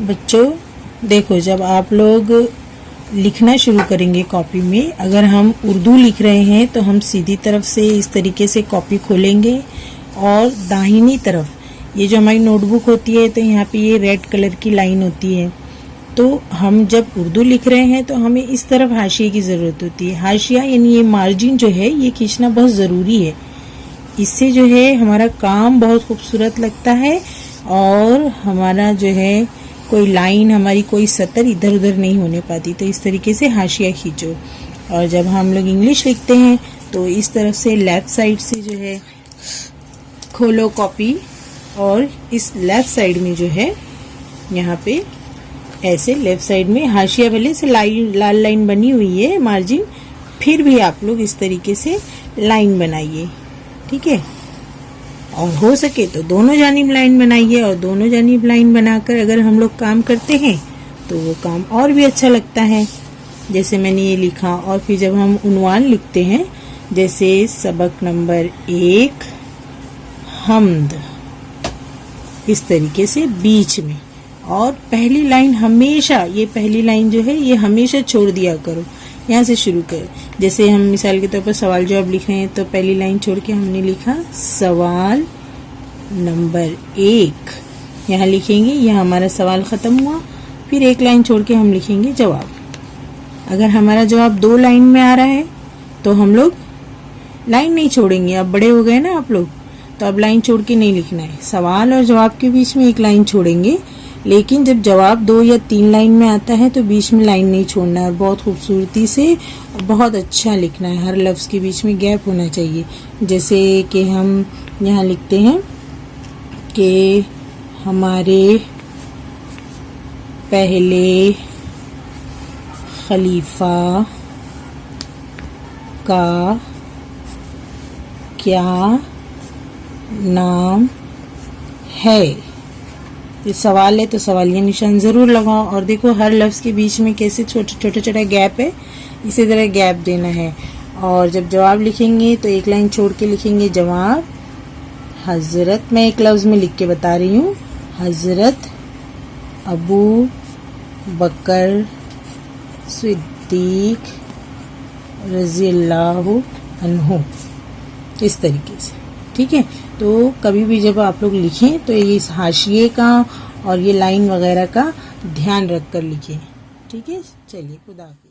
بچوں دیکھو، جب آپ لوگ لکھنا شروع کریں گے کاپی میں، اگر ہم اردو لکھ رہے ہیں تو ہم سیدھی طرف سے اس طریقے سے کاپی کھولیں گے، اور داہنی طرف یہ جو ہماری نوٹ بک ہوتی ہے تو یہاں پہ یہ ریڈ کلر کی لائن ہوتی ہے، تو ہم جب اردو لکھ رہے ہیں تو ہمیں اس طرف حاشیے کی ضرورت ہوتی ہے۔ حاشیہ یعنی یہ مارجن جو ہے یہ کھینچنا بہت ضروری ہے، اس سے جو ہے ہمارا کام بہت خوبصورت لگتا ہے، اور ہمارا جو ہے کوئی لائن، ہماری کوئی سطر ادھر ادھر نہیں ہونے پاتی۔ تو اس طریقے سے حاشیہ کھینچو۔ اور جب ہم لوگ انگلش لکھتے ہیں تو اس طرف سے لیفٹ سائڈ سے جو ہے کھولو کاپی، اور اس لیفٹ سائڈ میں جو ہے یہاں پہ ایسے لیفٹ سائڈ میں حاشیہ والے سے لال لائن بنی ہوئی ہے مارجن، پھر بھی آپ لوگ اس طریقے سے لائن بنائیے، ٹھیک ہے؟ اور ہو سکے تو دونوں جانب لائن بنائیے، اور دونوں جانب لائن بنا کر اگر ہم لوگ کام کرتے ہیں تو وہ کام اور بھی اچھا لگتا ہے۔ جیسے میں نے یہ لکھا، اور پھر جب ہم عنوان لکھتے ہیں جیسے سبق نمبر 1 حمد، اس طریقے سے بیچ میں، اور پہلی لائن ہمیشہ، یہ پہلی لائن جو ہے یہ ہمیشہ چھوڑ دیا کرو، یہاں سے شروع کریں۔ جیسے ہم مثال کے طور پر سوال جواب لکھ رہے ہیں تو پہلی لائن چھوڑ کے ہم نے لکھا سوال نمبر 1، یہاں لکھیں گے، یہاں ہمارا سوال ختم ہوا، پھر ایک لائن چھوڑ کے ہم لکھیں گے جواب۔ اگر ہمارا جواب 2 لائن میں آ رہا ہے تو ہم لوگ لائن نہیں چھوڑیں گے، اب بڑے ہو گئے نا آپ لوگ، تو اب لائن چھوڑ کے نہیں لکھنا ہے۔ سوال اور جواب کے بیچ میں ایک لائن چھوڑیں گے، لیکن جب جواب 2 یا 3 لائن میں آتا ہے تو بیچ میں لائن نہیں چھوڑنا ہے، اور بہت خوبصورتی سے بہت اچھا لکھنا ہے، ہر لفظ کے بیچ میں گیپ ہونا چاہیے۔ جیسے کہ ہم یہاں لکھتے ہیں کہ ہمارے پہلے خلیفہ کا کیا نام ہے؟ یہ سوال ہے تو سوالیہ نشان ضرور لگاؤ، اور دیکھو ہر لفظ کے بیچ میں کیسے چھوٹا چھوٹا گیپ ہے، اسی طرح گیپ دینا ہے۔ اور جب جواب لکھیں گے تو ایک لائن چھوڑ کے لکھیں گے جواب حضرت، میں ایک لفظ میں لکھ کے بتا رہی ہوں، حضرت ابو بکر صدیق رضی اللہ عنہ، اس طریقے سے، ٹھیک ہے؟ تو کبھی بھی جب آپ لوگ لکھیں تو اس حاشیے کا اور یہ لائن وغیرہ کا دھیان رکھ کر لکھیں، ٹھیک ہے؟ چلیے، خدا حافظ۔